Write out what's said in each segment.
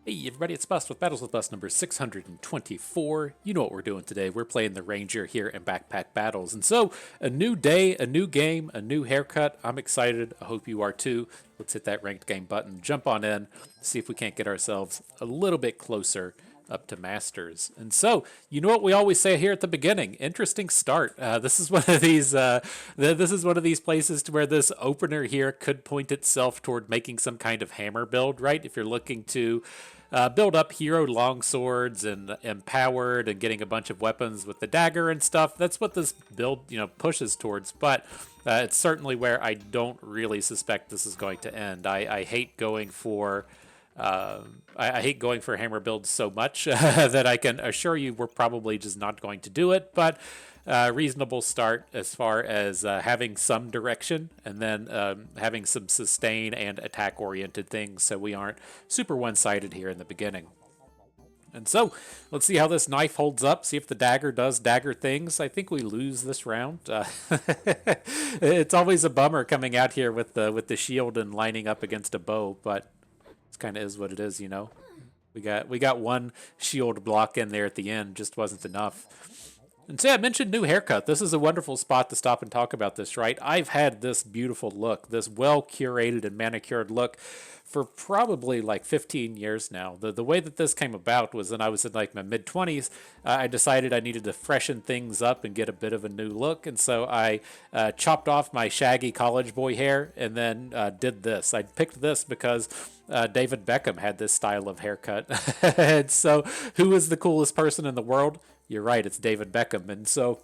Hey everybody, it's Bust with Battles with Bust number 624. You know what we're doing today. We're playing the Ranger here in Backpack Battles. And so, a new day, a new game, a new haircut. I'm excited. I hope you are too. Let's hit that ranked game button, jump on in, see if we can't get ourselves a little bit closer up to Masters. And so, you know what we always say here at the beginning: interesting start. This is one of these. This is one of these places to where this opener here could point itself toward making some kind of hammer build, right? If you're looking to build up hero longswords and empowered and getting a bunch of weapons with the dagger and stuff. That's what this build, pushes towards. But it's certainly where I don't really suspect this is going to end. I hate going for. I hate going for hammer builds so much that I can assure you we're probably just not going to do it. But reasonable start as far as having some direction and then having some sustain and attack oriented things so we aren't super one-sided here in the beginning. And so let's see how this knife holds up, see if the dagger does dagger things. I think we lose this round. It's always a bummer coming out here with the shield and lining up against a bow, but it kind of is what it is, you know. We got one shield block in there at the end, just wasn't enough. And so I mentioned new haircut. This is a wonderful spot to stop and talk about this, right? I've had this beautiful look, this well-curated and manicured look for probably like 15 years now. The way that this came about was when I was in like my mid-20s. I decided I needed to freshen things up and get a bit of a new look. And so I chopped off my shaggy college boy hair and then did this. I picked this because David Beckham had this style of haircut. And so who is the coolest person in the world? You're right, it's David Beckham. And so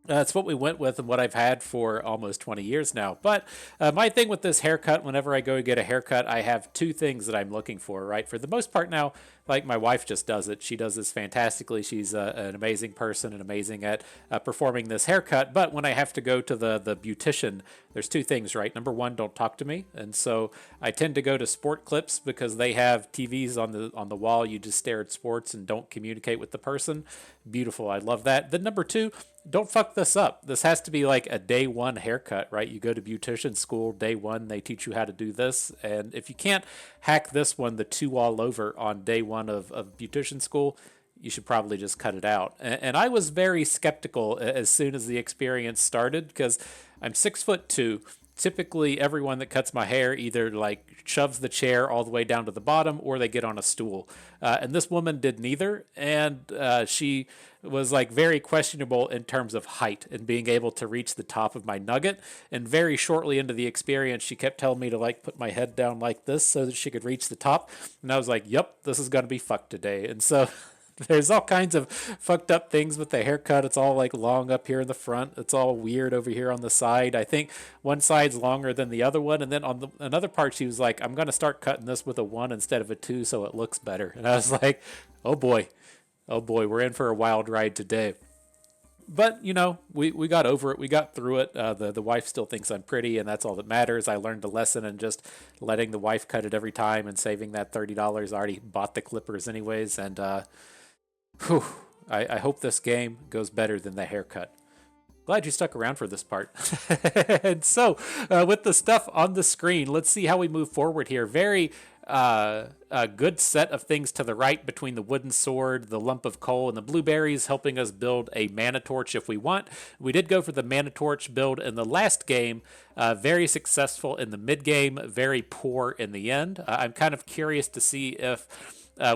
that's what we went with and what I've had for almost 20 years now. But my thing with this haircut, whenever I go get a haircut, I have two things that I'm looking for, right? For the most part now, like my wife just does it. She does this fantastically. She's an amazing person and amazing at performing this haircut. But when I have to go to the beautician, there's two things, right? Number one, don't talk to me. And so I tend to go to Sport Clips because they have TVs on the wall. You just stare at sports and don't communicate with the person. Beautiful. I love that. Then number two, don't fuck this up. This has to be like a day one haircut, right? You go to beautician school, day one, they teach you how to do this. And if you can't hack this one, the two all over on day one of beautician school, you should probably just cut it out. And I was very skeptical as soon as the experience started because I'm 6'2". Typically, everyone that cuts my hair either like shoves the chair all the way down to the bottom or they get on a stool. And this woman did neither. And she was like very questionable in terms of height and being able to reach the top of my nugget. And very shortly into the experience, she kept telling me to like put my head down like this so that she could reach the top. And I was like, yep, this is going to be fucked today. And so there's all kinds of fucked up things with the haircut. It's all like long up here in the front. It's all weird over here on the side. I think one side's longer than the other one. And then on another part, she was like, I'm going to start cutting this with a 1 instead of a 2 so it looks better. And I was like, oh boy, we're in for a wild ride today. But, you know, we got over it. We got through it. The wife still thinks I'm pretty, and that's all that matters. I learned a lesson in just letting the wife cut it every time and saving that $30. I already bought the clippers anyways, and whew, I hope this game goes better than the haircut. Glad you stuck around for this part. And so, with the stuff on the screen, let's see how we move forward here. Very a good set of things to the right between the wooden sword, the lump of coal, and the blueberries, helping us build a mana torch if we want. We did go for the mana torch build in the last game. Very successful in the mid game, very poor in the end. I'm kind of curious to see if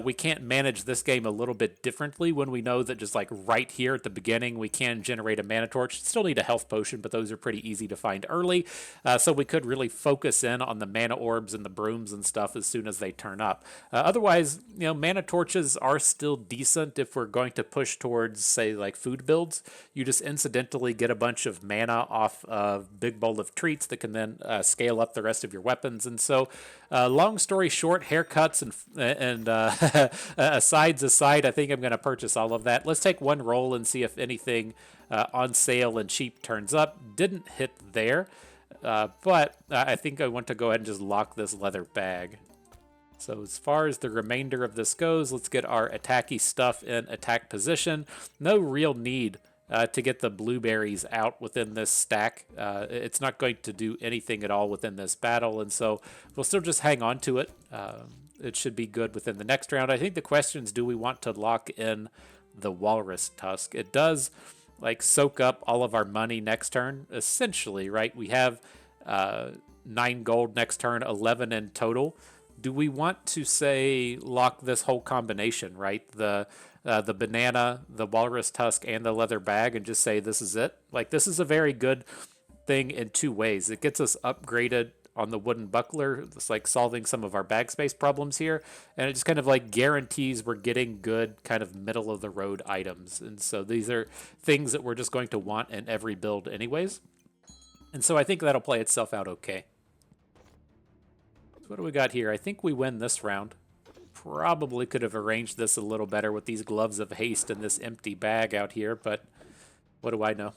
we can't manage this game a little bit differently when we know that just like right here at the beginning we can generate a mana torch. Still need a health potion, but those are pretty easy to find early. So we could really focus in on the mana orbs and the brooms and stuff as soon as they turn up. Otherwise, you know, mana torches are still decent if we're going to push towards, say, like food builds. You just incidentally get a bunch of mana off a big bowl of treats that can then scale up the rest of your weapons. And so, long story short, haircuts and asides aside, I think I'm going to purchase all of that. Let's take one roll and see if anything on sale and cheap turns up. Didn't hit there, but I think I want to go ahead and just lock this leather bag. So as far as the remainder of this goes, let's get our attacky stuff in attack position. No real need to get the blueberries out within this stack. It's not going to do anything at all within this battle, and so we'll still just hang on to it. it should be good within the next round. I think the question is, do we want to lock in the Walrus Tusk? It does like soak up all of our money next turn, essentially, right? We have 9 gold next turn, 11 in total. Do we want to say lock this whole combination, right? The banana, the Walrus Tusk, and the leather bag, and just say this is it? Like, this is a very good thing in 2 ways. It gets us upgraded on the wooden buckler. It's like solving some of our bag space problems here, and it just kind of like guarantees we're getting good kind of middle of the road items. And so these are things that we're just going to want in every build anyways. And so I think that'll play itself out okay. So what do we got here? I think we win this round. Probably could have arranged this a little better with these gloves of haste and this empty bag out here, but what do I know?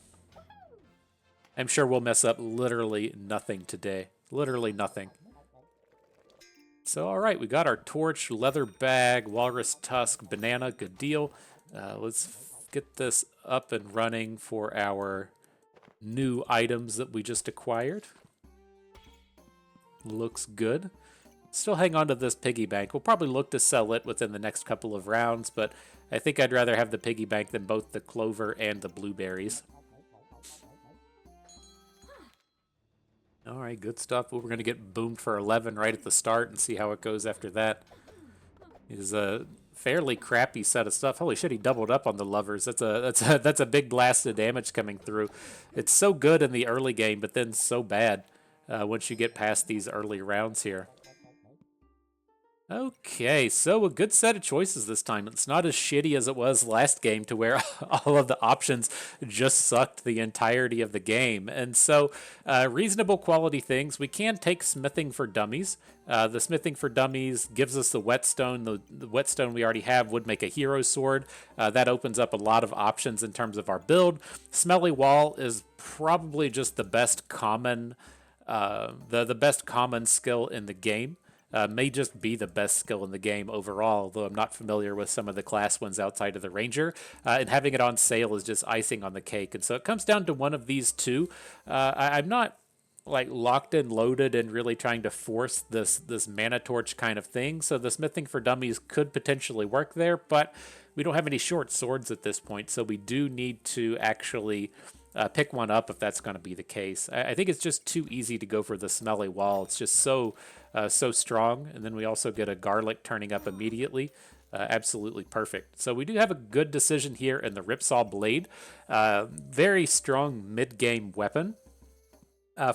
I'm sure we'll mess up literally nothing today. Literally nothing. So, all right, we got our torch, leather bag, walrus tusk, banana. Good deal. Let's get this up and running for our new items that we just acquired. Looks good. Still hang on to this piggy bank. We'll probably look to sell it within the next couple of rounds, but I think I'd rather have the piggy bank than both the clover and the blueberries. All right, good stuff. Well, we're going to get boomed for 11 right at the start and see how it goes after that. It is a fairly crappy set of stuff. Holy shit, he doubled up on the lovers. That's a big blast of damage coming through. It's so good in the early game, but then so bad once you get past these early rounds here. Okay, so a good set of choices this time. It's not as shitty as it was last game to where all of the options just sucked the entirety of the game. And so reasonable quality things. We can take smithing for dummies. The smithing for dummies gives us the whetstone. The whetstone we already have would make a hero sword. That opens up a lot of options in terms of our build. Smelly wall is probably just the best common, the best common skill in the game. May just be the best skill in the game overall, though I'm not familiar with some of the class ones outside of the Ranger. And having it on sale is just icing on the cake. And so it comes down to one of these two. I'm not like locked and loaded and really trying to force this mana torch kind of thing. So the smithing for dummies could potentially work there, but we don't have any short swords at this point. So we do need to actually pick one up if that's going to be the case. I think it's just too easy to go for the smelly wall. It's just so strong. And then we also get a garlic turning up immediately. Absolutely perfect. So we do have a good decision here in the Ripsaw Blade. Very strong mid-game weapon.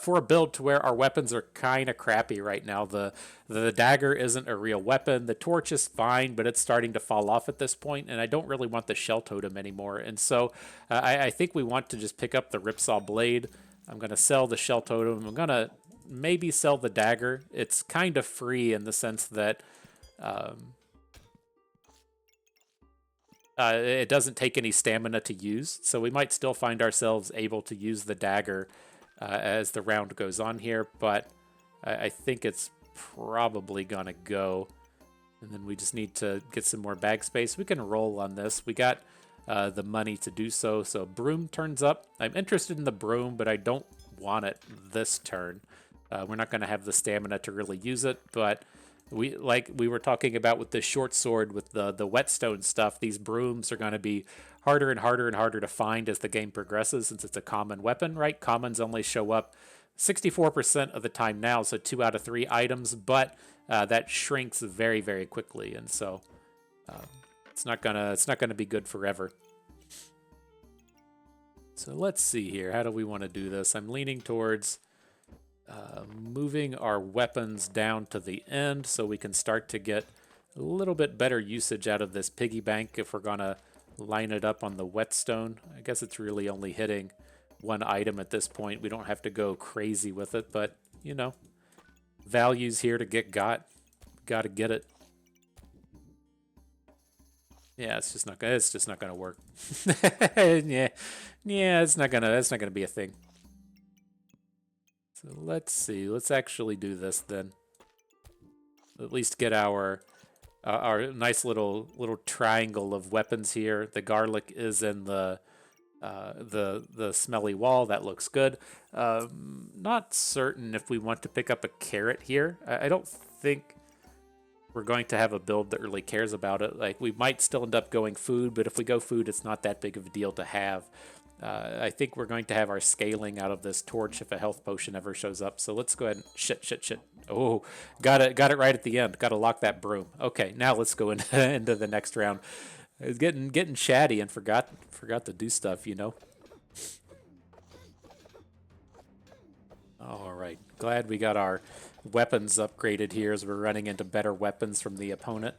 For a build to where our weapons are kind of crappy right now. The dagger isn't a real weapon. The torch is fine, but it's starting to fall off at this point, and I don't really want the shell totem anymore. And so I think we want to just pick up the Ripsaw Blade. I'm going to sell the shell totem. I'm going to maybe sell the dagger. It's kind of free in the sense that it doesn't take any stamina to use, so we might still find ourselves able to use the dagger as the round goes on here, but I think it's probably gonna go. And then we just need to get some more bag space. We can roll on this. We got the money to do so. So broom turns up. I'm interested in the broom, but I don't want it this turn. We're not gonna have the stamina to really use it, but like we were talking about with the short sword, with the whetstone stuff, these brooms are going to be harder and harder and harder to find as the game progresses, since it's a common weapon, right? Commons only show up 64% of the time now, so 2 out of 3 items, but that shrinks very, very quickly, and so it's not gonna be good forever. So let's see here. How do we want to do this? I'm leaning towards moving our weapons down to the end so we can start to get a little bit better usage out of this piggy bank if we're going to line it up on the whetstone. I guess it's really only hitting one item at this point. We don't have to go crazy with it, but, you know, value's here to get got. Got to get it. Yeah, it's just not gonna work. yeah, it's not gonna be a thing. So let's see. Let's actually do this then. At least get our nice little triangle of weapons here. The garlic is in the smelly wall. That looks good. Not certain if we want to pick up a carrot here. I don't think we're going to have a build that really cares about it. Like, we might still end up going food, but if we go food, it's not that big of a deal to have. I think we're going to have our scaling out of this torch if a health potion ever shows up. So let's go ahead and shit. Oh, got it right at the end. Got to lock that broom. Okay, now let's go into the next round. It's getting chatty and forgot to do stuff, you know. All right, glad we got our weapons upgraded here as we're running into better weapons from the opponent.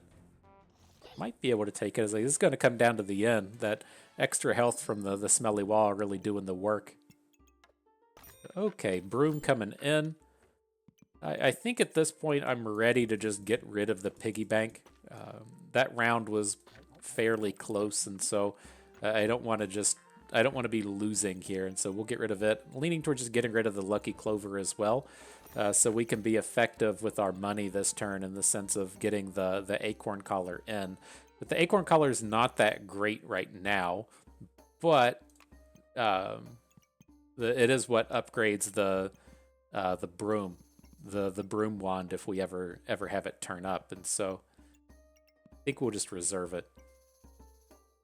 Might be able to take it as like, this is going to come down to the end. That extra health from the smelly wall really doing the work. Okay, broom coming in. I think at this point I'm ready to just get rid of the piggy bank. That round was fairly close, and so I don't want to be losing here, and so we'll get rid of it. Leaning towards just getting rid of the lucky clover as well, so we can be effective with our money this turn in the sense of getting the acorn collar in. But the acorn collar is not that great right now, but it is what upgrades the broom, the broom wand if we ever have it turn up, and so I think we'll just reserve it.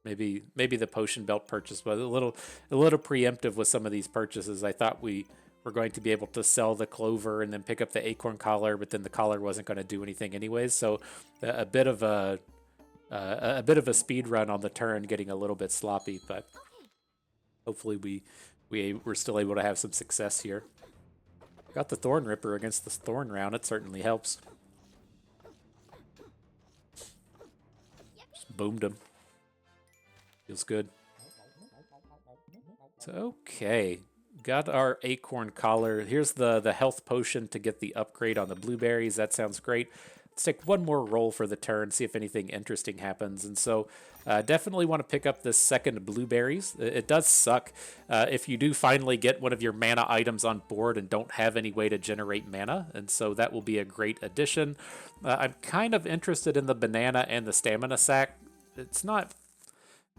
Maybe the potion belt purchase was a little preemptive with some of these purchases. I thought we were going to be able to sell the clover and then pick up the acorn collar, but then the collar wasn't going to do anything anyways. So a bit of a speed run on the turn, getting a little bit sloppy, but hopefully we're still able to have some success here. Got the Thorn Ripper against the Thorn round. It certainly helps. Just boomed him. Feels good. So, okay. Got our acorn collar. Here's the health potion to get the upgrade on the blueberries. That sounds great. Let's take one more roll for the turn, see if anything interesting happens. And so definitely want to pick up this second blueberries. It does suck if you do finally get one of your mana items on board and don't have any way to generate mana. And so that will be a great addition. I'm kind of interested in the banana and the stamina sack. It's not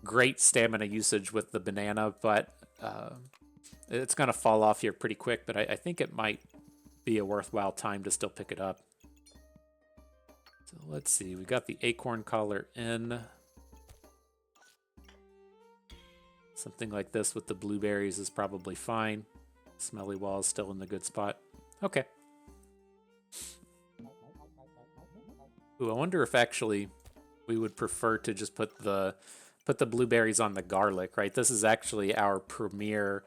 great stamina usage with the banana, but it's going to fall off here pretty quick, but I think it might be a worthwhile time to still pick it up. So let's see, we got the acorn collar in. Something like this with the blueberries is probably fine. Smelly wall is still in the good spot. Okay. Ooh, I wonder if actually we would prefer to just put the blueberries on the garlic, right? This is actually our premier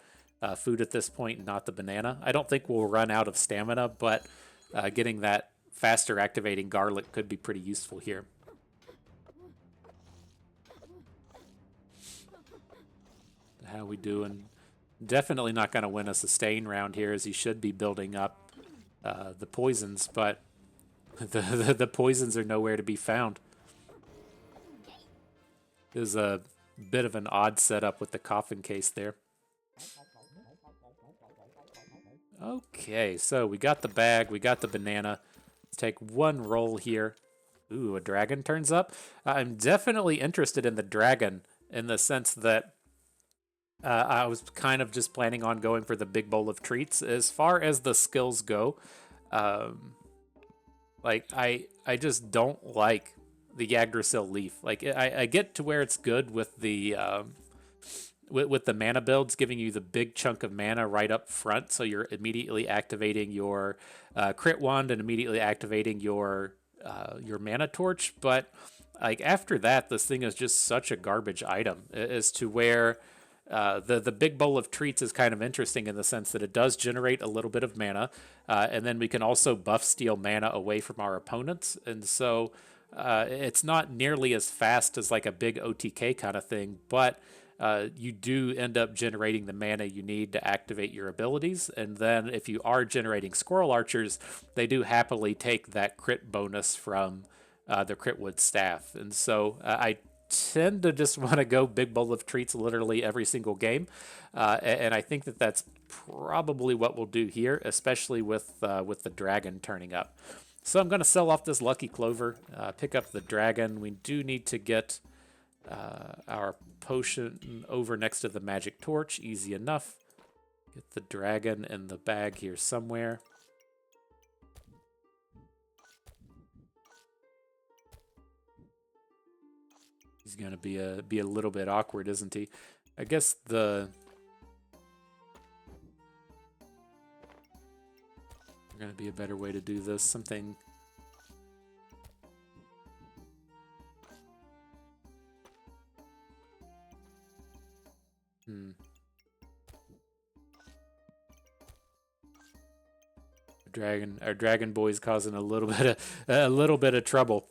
food at this point, not the banana. I don't think we'll run out of stamina, but getting that faster activating garlic could be pretty useful here. How we doing? Definitely not going to win a sustain round here, as he should be building up the poisons, but the poisons are nowhere to be found. There's a bit of an odd setup with the coffin case there. Okay, so we got the bag, we got the banana. Let's take one roll here. Ooh, a dragon turns up. I'm definitely interested in the dragon in the sense that I was kind of just planning on going for the big bowl of treats. As far as the skills go, like I just don't like the Yggdrasil leaf. Like I get to where it's good with the mana builds, giving you the big chunk of mana right up front, so you're immediately activating your crit wand and immediately activating your mana torch. But like after that, this thing is just such a garbage item as to where the big bowl of treats is kind of interesting in the sense that it does generate a little bit of mana, and then we can also buff steal mana away from our opponents, and so it's not nearly as fast as like a big OTK kind of thing, but you do end up generating the mana you need to activate your abilities. And then if you are generating squirrel archers, they do happily take that crit bonus from the Critwood staff. And so I tend to just want to go big bowl of treats literally every single game. And I think that that's probably what we'll do here, especially with the dragon turning up. So I'm going to sell off this lucky clover, pick up the dragon. We do need to get our potion over next to the magic torch. Easy enough. Get the dragon in the bag here somewhere. He's gonna be a little bit awkward, isn't he? I guess there's gonna be a better way to do this. Something. Our dragon boy's causing a little bit of trouble.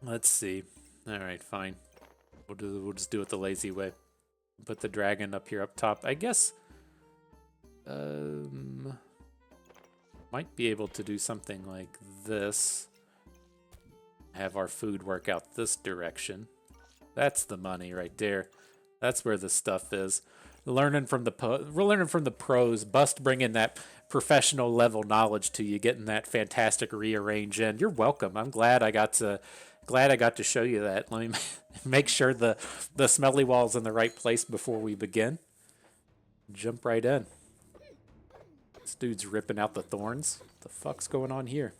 Let's see. All right, fine. We'll just do it the lazy way. Put the dragon up here up top. I guess might be able to do something like this. Have our food work out this direction. That's the money right there. That's where the stuff is. We're learning from the pros. Bust bringing that professional level knowledge to you, getting that fantastic rearrange in. You're welcome. I'm glad I got to show you that. Let me make sure the smelly wall's in the right place before we begin. Jump right in. This dude's ripping out the thorns. What the fuck's going on here?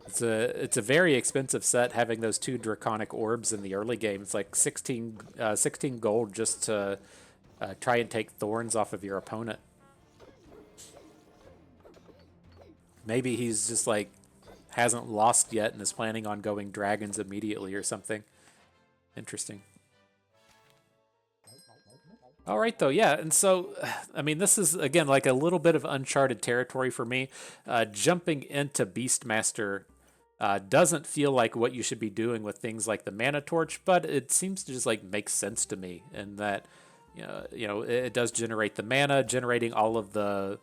It's a very expensive set, having those 2 draconic orbs in the early game. It's like 16 gold just to try and take thorns off of your opponent. Maybe he's just like hasn't lost yet and is planning on going dragons immediately or something. Interesting. All right, though, yeah, and so, I mean, this is, again, like a little bit of uncharted territory for me. Jumping into Beastmaster doesn't feel like what you should be doing with things like the Mana Torch, but it seems to just, like, make sense to me in that, it does generate the mana. Generating all of the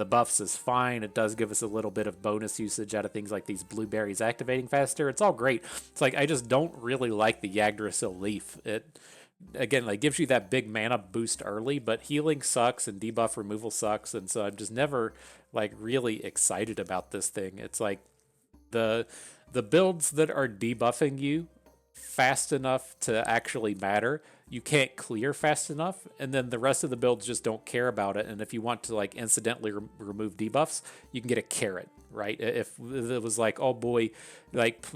buffs is fine. It does give us a little bit of bonus usage out of things like these blueberries activating faster. It's all great. It's like, I just don't really like the Yggdrasil leaf. It... Again, like gives you that big mana boost early, but healing sucks and debuff removal sucks, and so I'm just never like really excited about this thing. It's like the builds that are debuffing you fast enough to actually matter, you can't clear fast enough, and then the rest of the builds just don't care about it. And if you want to like incidentally remove debuffs, you can get a carrot, right? If it was like, oh boy, like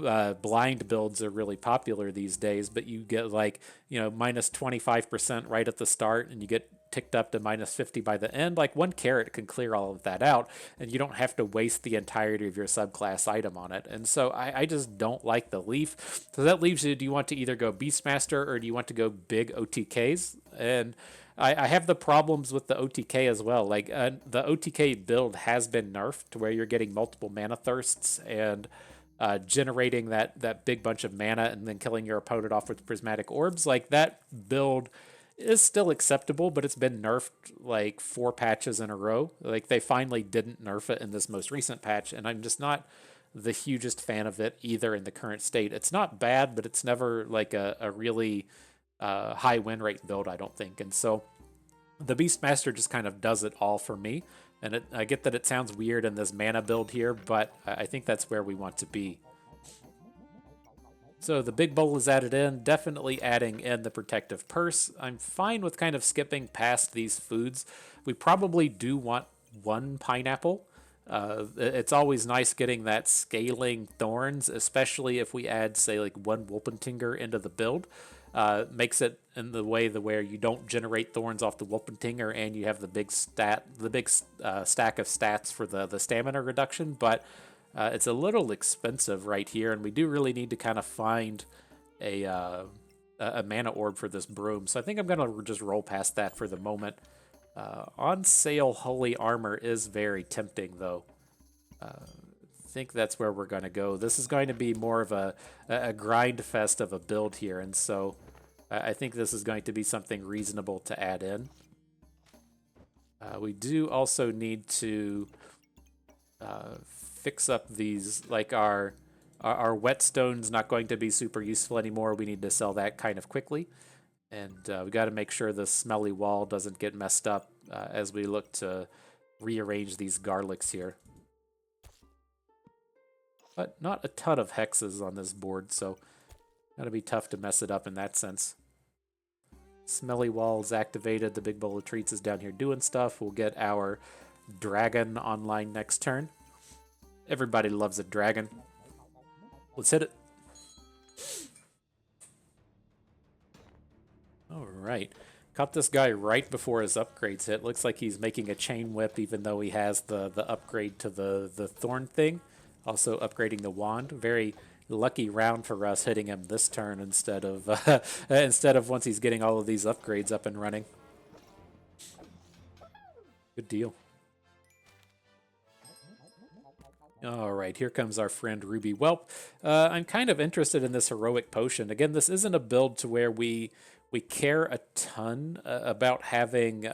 blind builds are really popular these days, but you get like, minus 25% right at the start, and you get ticked up to minus 50 by the end, like 1 carrot can clear all of that out, and you don't have to waste the entirety of your subclass item on it. And so I just don't like the leaf. So that leaves you, do you want to either go Beastmaster or do you want to go big OTKs? And I have the problems with the OTK as well. Like the OTK build has been nerfed to where you're getting multiple mana thirsts and generating that big bunch of mana and then killing your opponent off with prismatic orbs. Like that build is still acceptable, but it's been nerfed like 4 patches in a row. Like they finally didn't nerf it in this most recent patch, and I'm just not the hugest fan of it either in the current state. It's not bad, but it's never like a really high win rate build, I don't think. And so the Beastmaster just kind of does it all for me. And I get that it sounds weird in this mana build here, but I think that's where we want to be. So the big bowl is added in, definitely adding in the protective purse. I'm fine with kind of skipping past these foods. We probably do want 1 pineapple. It's always nice getting that scaling thorns, especially if we add, say, like 1 Wolpentinger into the build. Makes it in the way where you don't generate thorns off the Wolpentinger and you have the big stack of stats for the stamina reduction, but it's a little expensive right here, and we do really need to kind of find a mana orb for this broom. So I think I'm going to just roll past that for the moment. On sale Holy Armor is very tempting, though. I think that's where we're going to go. This is going to be more of a grind fest of a build here, and so I think this is going to be something reasonable to add in. We do also need to fix up these, like our whetstone's not going to be super useful anymore. We need to sell that kind of quickly. And we got to make sure the smelly wall doesn't get messed up as we look to rearrange these garlics here. But not a ton of hexes on this board, so gotta be tough to mess it up in that sense. Smelly wall's activated. The big bowl of treats is down here doing stuff. We'll get our dragon online next turn. Everybody loves a dragon. Let's hit it. right. Caught this guy right before his upgrades hit. Looks like he's making a chain whip even though he has the upgrade to the thorn thing. Also upgrading the wand. Very lucky round for us hitting him this turn instead of instead of once he's getting all of these upgrades up and running. Good deal. All right, here comes our friend Ruby Whelp. I'm kind of interested in this heroic potion. Again, this isn't a build to where we care a ton about having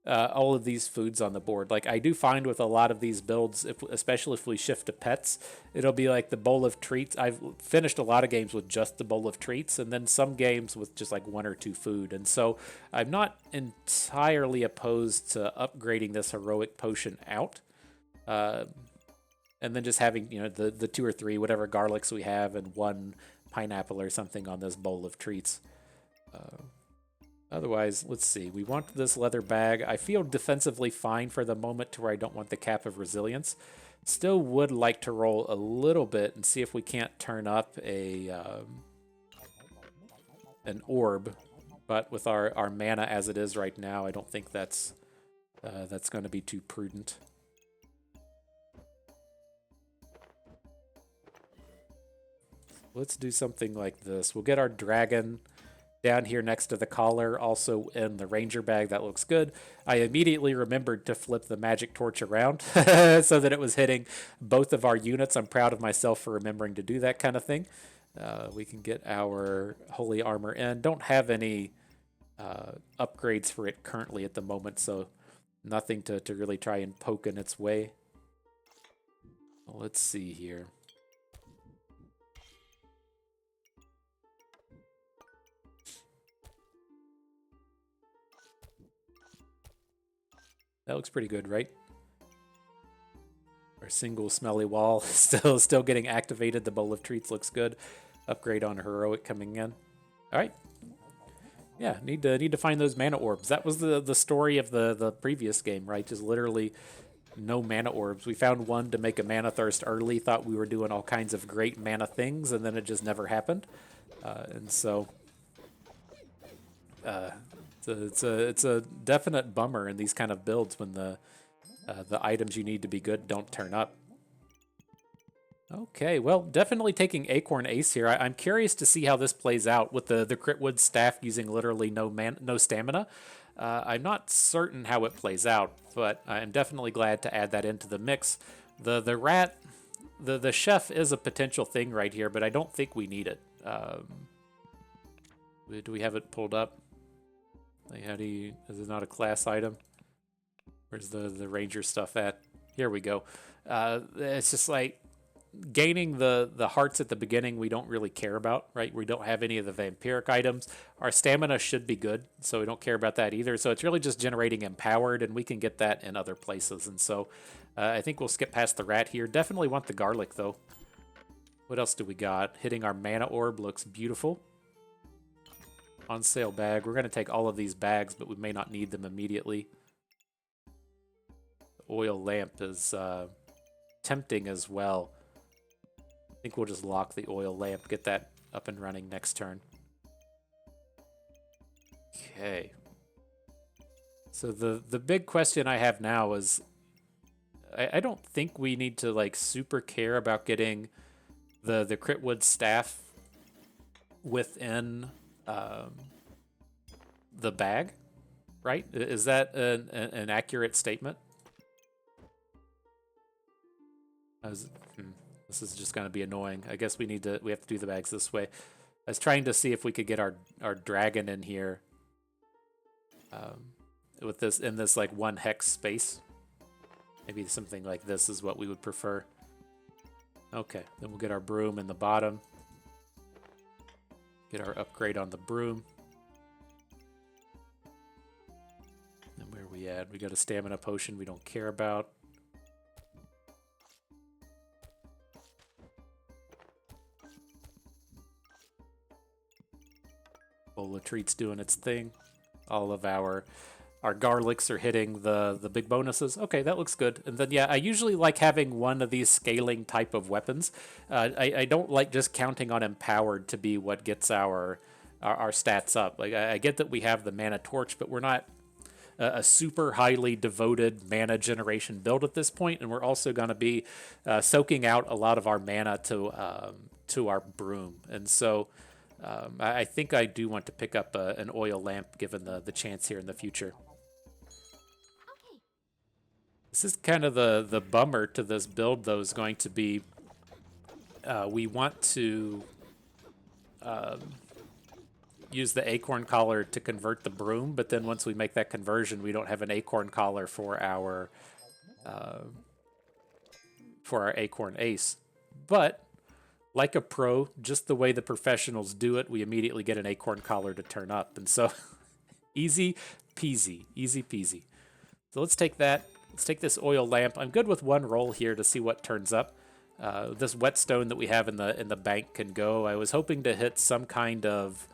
all of these foods on the board. Like I do find with a lot of these builds, especially if we shift to pets, it'll be like the bowl of treats. I've finished a lot of games with just the bowl of treats, and then some games with just like 1 or 2 food. And so I'm not entirely opposed to upgrading this heroic potion out. And then just having, you know, the 2 or 3, whatever garlics we have, and 1 pineapple or something on this bowl of treats. Otherwise, let's see. We want this leather bag. I feel defensively fine for the moment to where I don't want the cap of resilience. Still would like to roll a little bit and see if we can't turn up an orb. But with our mana as it is right now, I don't think that's going to be too prudent. Let's do something like this. We'll get our dragon down here next to the collar, also in the ranger bag. That looks good. I immediately remembered to flip the magic torch around so that it was hitting both of our units. I'm proud of myself for remembering to do that kind of thing. We can get our holy armor in. Don't have any upgrades for it currently at the moment, so nothing to really try and poke in its way. Let's see here. That looks pretty good, right? Our single smelly wall still getting activated. The bowl of treats looks good. Upgrade on heroic coming in. All right. Yeah, need to find those mana orbs. That was the story of the previous game, right? Just literally no mana orbs. We found one to make a mana thirst early. Thought we were doing all kinds of great mana things, and then it just never happened. And so. It's a definite bummer in these kind of builds when the items you need to be good don't turn up. Okay, well, definitely taking Acorn Ace here. I'm curious to see how this plays out with the Critwood staff using literally no stamina. I'm not certain how it plays out, but I'm definitely glad to add that into the mix. The rat, the chef is a potential thing right here, but I don't think we need it. Do we have it pulled up? Like how do you, is it not a class item? Where's the ranger stuff at? Here we go. It's just like gaining the hearts at the beginning we don't really care about, right? We don't have any of the vampiric items. Our stamina should be good, so we don't care about that either. So it's really just generating empowered, and we can get that in other places. And so I think we'll skip past the rat here. Definitely want the garlic, though. What else do we got? Hitting our mana orb looks beautiful. On sale bag. We're going to take all of these bags, but we may not need them immediately. The oil lamp is tempting as well. I think we'll just lock the oil lamp, get that up and running next turn. Okay. So the big question I have now is I don't think we need to like super care about getting the Critwood staff within the bag, right? Is that an accurate statement? This is just going to be annoying. I guess we have to do the bags this way. I was trying to see if we could get our dragon in here with this in this like 1 hex space. Maybe something like this is what we would prefer. Okay, then we'll get our broom in the bottom. Get our upgrade on the broom. And where are we at? We got a stamina potion we don't care about. Bowl of treats doing its thing. All of our garlics are hitting the big bonuses. Okay, that looks good. And then, yeah, I usually like having one of these scaling type of weapons. I don't like just counting on empowered to be what gets our our stats up. Like I get that we have the mana torch, but we're not a super highly devoted mana generation build at this point, and we're also going to be soaking out a lot of our mana to our broom, and so I think I do want to pick up an oil lamp given the chance here in the future. This is kind of the bummer to this build, though, is going to be we want to use the acorn collar to convert the broom, but then once we make that conversion, we don't have an acorn collar for our acorn ace. But like a pro, just the way the professionals do it, we immediately get an acorn collar to turn up, and so easy peasy, easy peasy. So let's take that. Let's take this oil lamp. I'm good with one roll here to see what turns up. This whetstone that we have in the bank can go. I was hoping to hit some kind of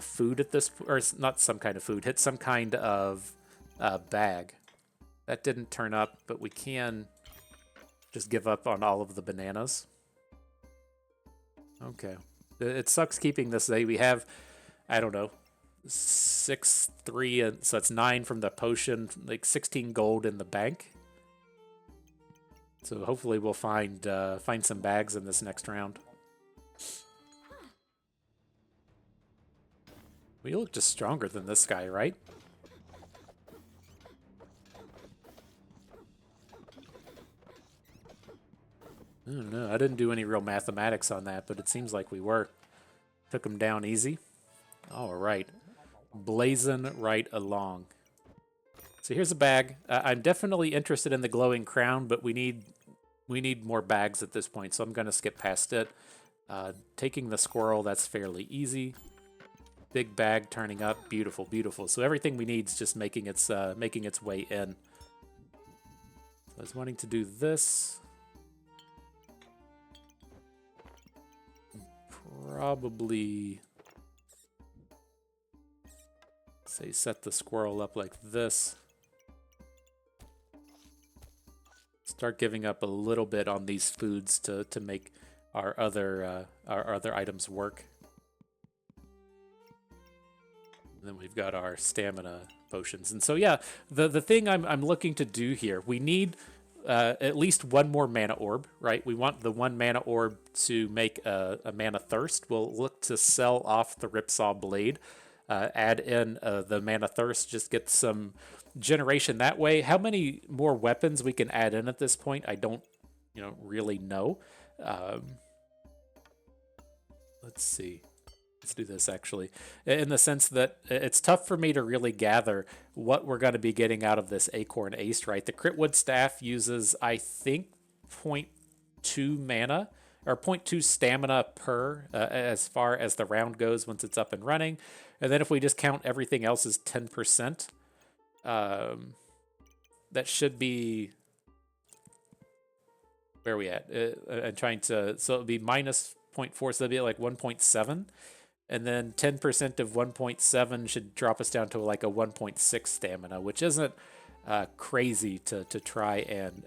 food at this, or not some kind of food, hit some kind of bag. That didn't turn up, but we can just give up on all of the bananas. Okay. It sucks keeping this. We have, I don't know, 6, 3, and so that's 9 from the potion, like 16 gold in the bank. So hopefully we'll find some bags in this next round. We look just stronger than this guy, right? I don't know. I didn't do any real mathematics on that, but it seems like we were. Took him down easy. All right. Blazing right along. So here's a bag. I'm definitely interested in the glowing crown, but we need more bags at this point, so I'm going to skip past it. Taking the squirrel, that's fairly easy. Big bag turning up, beautiful, beautiful. So everything we need is just making its way in. So I was wanting to do this. Probably say set the squirrel up like this. Start giving up a little bit on these foods to make our other items work. And then we've got our stamina potions. And so yeah, the thing I'm looking to do here, we need at least one more mana orb, right? We want the one mana orb to make a mana thirst. We'll look to sell off the Ripsaw Blade, add in the mana thirst, just get some generation that way. How many more weapons we can add in at this point, I don't really know. Let's see. Let's do this, actually, in the sense that it's tough for me to really gather what we're going to be getting out of this Acorn Ace, right? The Critwood Staff uses, I think, 0.2 mana, or 0.2 stamina per, as far as the round goes once it's up and running. And then if we just count everything else as 10%, that should be... Where are we at? I'm trying to... So it would be minus 0.4, so that'd be like 1.7. And then 10% of 1.7 should drop us down to like a 1.6 stamina, which isn't crazy to try and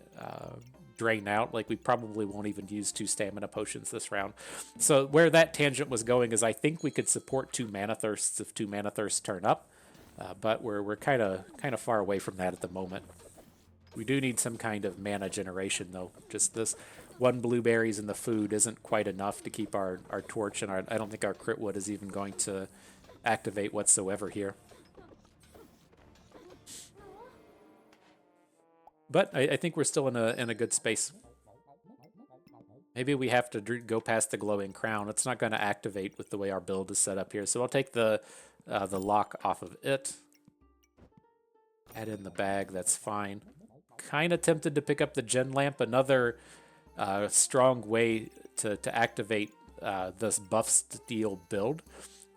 drain out. Like we probably won't even use 2 stamina potions this round. So where that tangent was going is I think we could support 2 mana thirsts if 2 mana thirsts turn up, but we're kind of far away from that at the moment. We do need some kind of mana generation though. Just this 1 blueberries in the food isn't quite enough to keep our torch, and I don't think our crit wood is even going to activate whatsoever here. But I think we're still in a good space. Maybe we have to go past the glowing crown. It's not going to activate with the way our build is set up here. So I'll take the lock off of it. Add in the bag. That's fine. Kind of tempted to pick up the gen lamp. Another strong way to activate this buff steal build.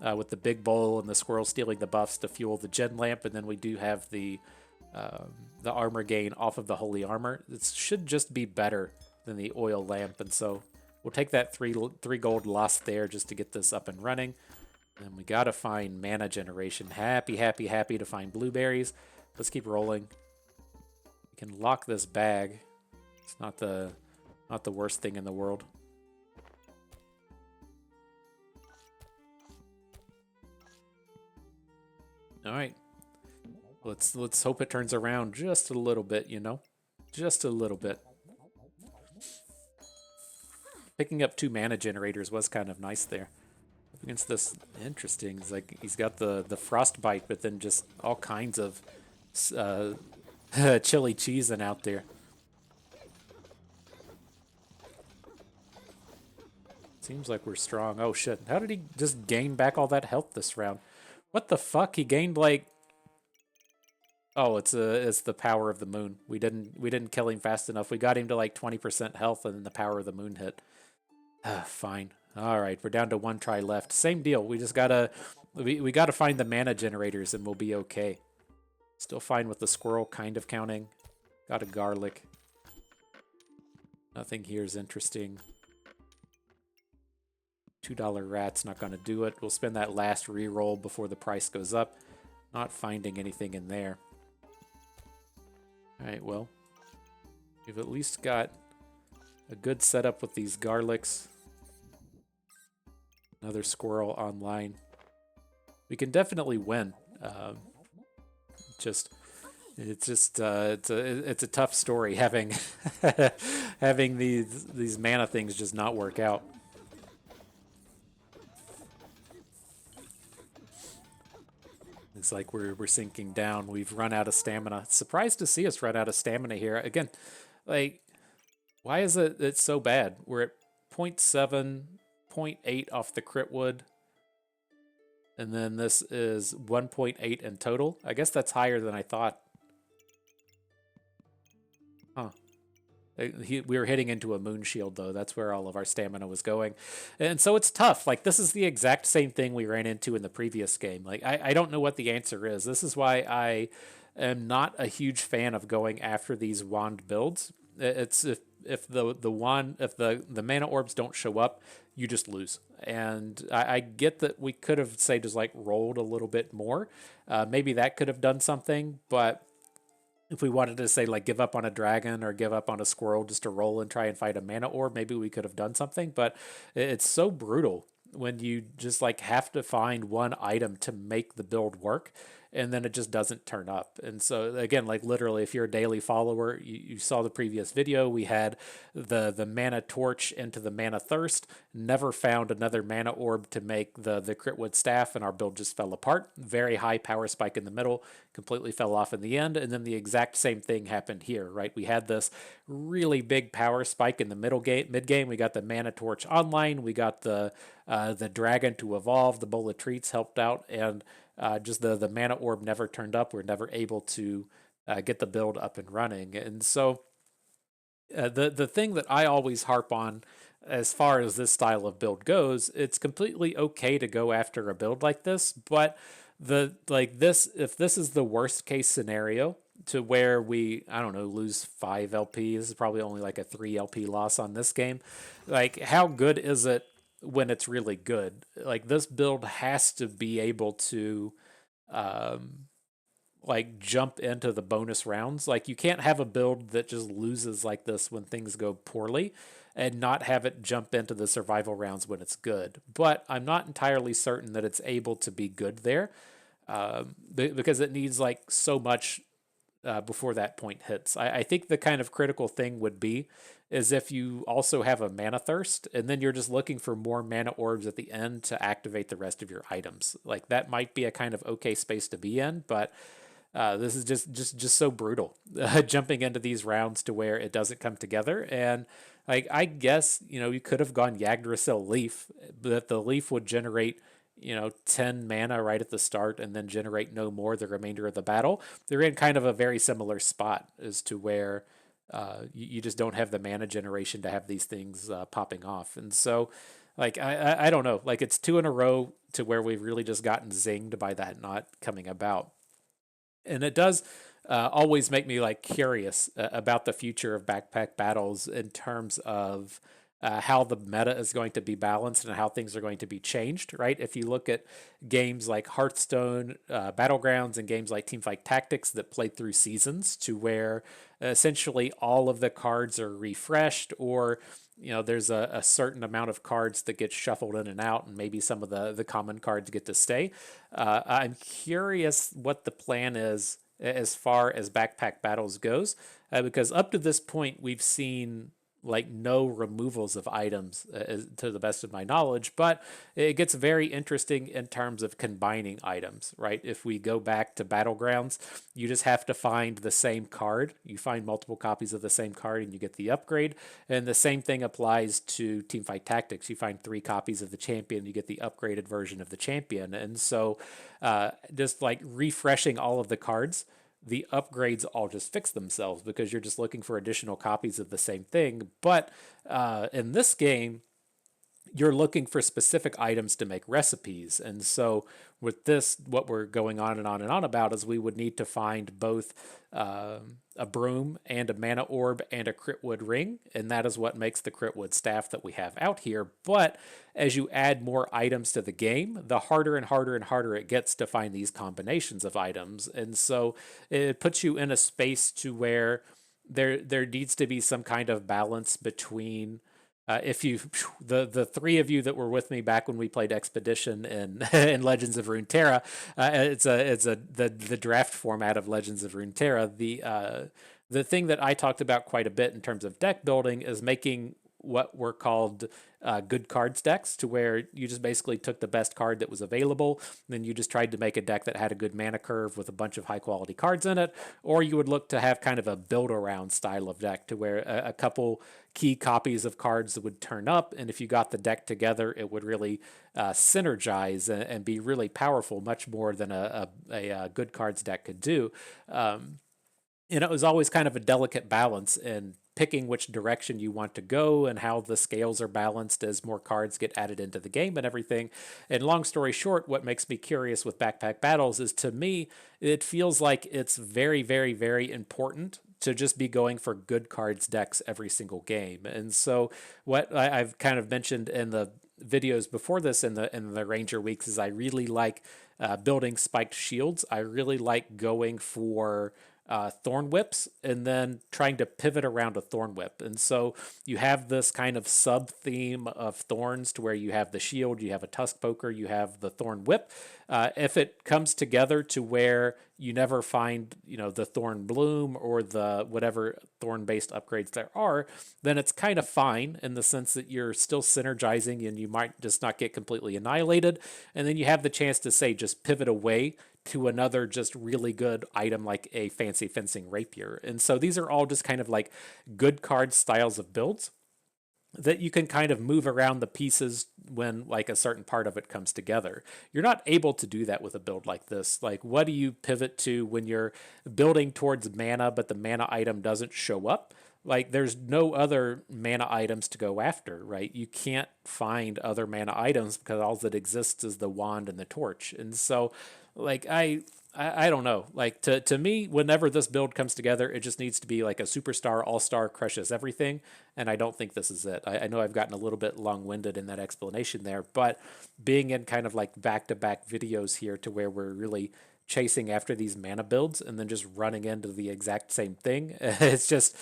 With the big bowl and the squirrel stealing the buffs to fuel the gen lamp. And then we do have the armor gain off of the holy armor. It should just be better than the oil lamp, and so we'll take that three gold lost there just to get this up and running. And we gotta find mana generation. Happy to find blueberries. Let's keep rolling. We can lock this bag. It's not the worst thing in the world. All right. Let's hope it turns around just a little bit, Just a little bit. Picking up 2 mana generators was kind of nice there. Against this, interesting. It's like he's got the frostbite, but then just all kinds of uh, chili cheesing out there. Seems like we're strong. Oh shit! How did he just gain back all that health this round? What the fuck? He gained like. Oh, it's the power of the moon. We didn't kill him fast enough. We got him to like 20% health, and then the power of the moon hit. Fine. All right, we're down to 1 try left. Same deal. We gotta find the mana generators, and we'll be okay. Still fine with the squirrel kind of counting. Got a garlic. Nothing here is interesting. $2 rat's not gonna do it. We'll spend that last reroll before the price goes up. Not finding anything in there. All right, well, we've at least got a good setup with these garlics. Another squirrel online. We can definitely win. It's a tough story having having these mana things just not work out. It's like we're sinking down. We've run out of stamina. Surprised to see us run out of stamina here. Again, like, why is it's so bad? We're at 0.7, 0.8 off the crit wood. And then this is 1.8 in total. I guess that's higher than I thought. Huh. We were hitting into a moon shield, though. That's where all of our stamina was going. And so it's tough. Like, this is the exact same thing we ran into in the previous game. Like, I don't know what the answer is. This is why I am not a huge fan of going after these wand builds. It's if the mana orbs don't show up, you just lose. And I get that we could have, say, just like rolled a little bit more. Maybe that could have done something, but if we wanted to say like give up on a dragon or give up on a squirrel just to roll and try and fight a mana orb, maybe we could have done something. But it's so brutal when you just like have to find one item to make the build work, and then it just doesn't turn up. And so again, like literally, if you're a daily follower, you saw the previous video. We had the mana torch into the mana thirst. Never found another mana orb to make the critwood staff, and our build just fell apart. Very high power spike in the middle, completely fell off in the end. And then the exact same thing happened here, right? We had this really big power spike in the mid game. We got the mana torch online. We got the dragon to evolve. The bowl of treats helped out, and just the mana orb never turned up. We're never able to get the build up and running. And so the thing that I always harp on as far as this style of build goes, it's completely okay to go after a build like this, but if this is the worst case scenario to where we, I don't know, lose 5 LP, this is probably only like a 3 LP loss on this game. Like, how good is it when it's really good? Like, this build has to be able to like jump into the bonus rounds. Like, you can't have a build that just loses like this when things go poorly and not have it jump into the survival rounds when it's good. But I'm not entirely certain that it's able to be good there, because it needs like so much before that point hits. I think the kind of critical thing would be is if you also have a mana thirst, and then you're just looking for more mana orbs at the end to activate the rest of your items. Like, that might be a kind of okay space to be in, but this is just so brutal, jumping into these rounds to where it doesn't come together. And like, I guess, you could have gone Yggdrasil Leaf, but the leaf would generate 10 mana right at the start and then generate no more the remainder of the battle. They're in kind of a very similar spot as to where you just don't have the mana generation to have these things popping off. And so, like, I don't know, like, it's 2 in a row to where we've really just gotten zinged by that not coming about. And it does always make me like curious about the future of backpack battles in terms of how the meta is going to be balanced and how things are going to be changed, right? If you look at games like Hearthstone, Battlegrounds, and games like Teamfight Tactics that played through seasons to where essentially all of the cards are refreshed, or there's a certain amount of cards that get shuffled in and out, and maybe some of the common cards get to stay. I'm curious what the plan is as far as backpack battles goes, because up to this point we've seen like no removals of items to the best of my knowledge, but it gets very interesting in terms of combining items, right? If we go back to Battlegrounds, you just have to find the same card. You find multiple copies of the same card and you get the upgrade. And the same thing applies to Teamfight Tactics. You find 3 copies of the champion, you get the upgraded version of the champion. And so just like refreshing all of the cards, the upgrades all just fix themselves because you're just looking for additional copies of the same thing. But in this game, you're looking for specific items to make recipes. And so with this, what we're going on and on and on about is we would need to find both a broom and a mana orb and a critwood ring. And that is what makes the critwood staff that we have out here. But as you add more items to the game, the harder and harder and harder it gets to find these combinations of items. And so it puts you in a space to where there needs to be some kind of balance between if you the 3 of you that were with me back when we played Expedition in in Legends of Runeterra, it's the draft format of Legends of Runeterra. The thing that I talked about quite a bit in terms of deck building is making what were called good cards decks, to where you just basically took the best card that was available, then you just tried to make a deck that had a good mana curve with a bunch of high quality cards in it, or you would look to have kind of a build around style of deck, to where a couple key copies of cards that would turn up, and if you got the deck together, it would really synergize and be really powerful, much more than a good cards deck could do. And it was always kind of a delicate balance in picking which direction you want to go and how the scales are balanced as more cards get added into the game and everything. And long story short, what makes me curious with backpack battles is, to me, it feels like it's very, very, very important to just be going for good cards decks every single game. And so what I've kind of mentioned in the videos before this in the Ranger weeks is I really like building spiked shields. I really like going for thorn whips and then trying to pivot around a thorn whip. And so you have this kind of sub theme of thorns, to where you have the shield, you have a tusk poker, you have the thorn whip. If it comes together to where you never find, the thorn bloom or the whatever thorn based upgrades there are, then it's kind of fine in the sense that you're still synergizing and you might just not get completely annihilated. And then you have the chance to, say, just pivot away to another just really good item like a fancy fencing rapier. And so these are all just kind of like good card styles of builds that you can kind of move around the pieces when like a certain part of it comes together. You're not able to do that with a build like this. Like, what do you pivot to when you're building towards mana but the mana item doesn't show up? Like, there's no other mana items to go after, right? You can't find other mana items because all that exists is the wand and the torch. And so like I don't know. Like, to me, whenever this build comes together, it just needs to be like a superstar, all-star, crushes everything. And I don't think this is it. I know I've gotten a little bit long-winded in that explanation there, but being in kind of like back-to-back videos here, to where we're really chasing after these mana builds and then just running into the exact same thing, it's just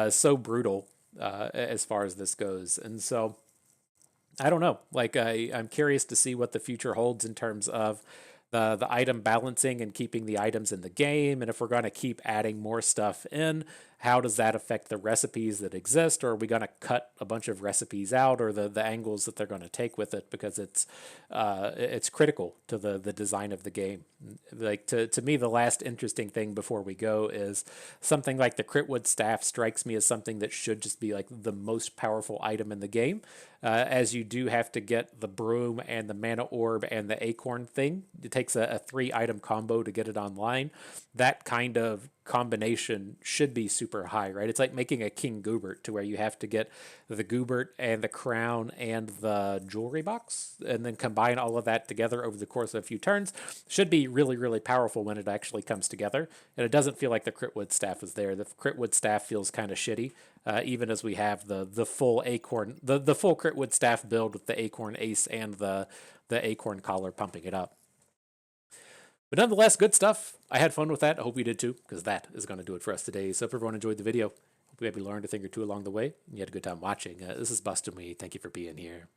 so brutal as far as this goes. And so I don't know. Like, I'm curious to see what the future holds in terms of the item balancing and keeping the items in the game. And if we're going to keep adding more stuff in, how does that affect the recipes that exist? Or are we going to cut a bunch of recipes out, or the angles that they're going to take with it? Because it's critical to the design of the game. Like, to me, the last interesting thing before we go is something like the Critwood Staff strikes me as something that should just be like the most powerful item in the game, as you do have to get the broom and the mana orb and the acorn thing. It takes a 3-item combo to get it online. That kind of combination should be super high, right? It's like making a King Goobert, to where you have to get the Goobert and the crown and the jewelry box, and then combine all of that together over the course of a few turns. Should be really, really powerful when it actually comes together. And it doesn't feel like the Critwood Staff is there. The Critwood Staff feels kind of shitty, even as we have the full acorn, the full Critwood Staff build with the acorn ace and the acorn collar pumping it up. But nonetheless, good stuff. I had fun with that. I hope you did too, because that is going to do it for us today. So if everyone enjoyed the video, hope maybe learned a thing or two along the way, and you had a good time watching. This is Bustin' Me. Thank you for being here.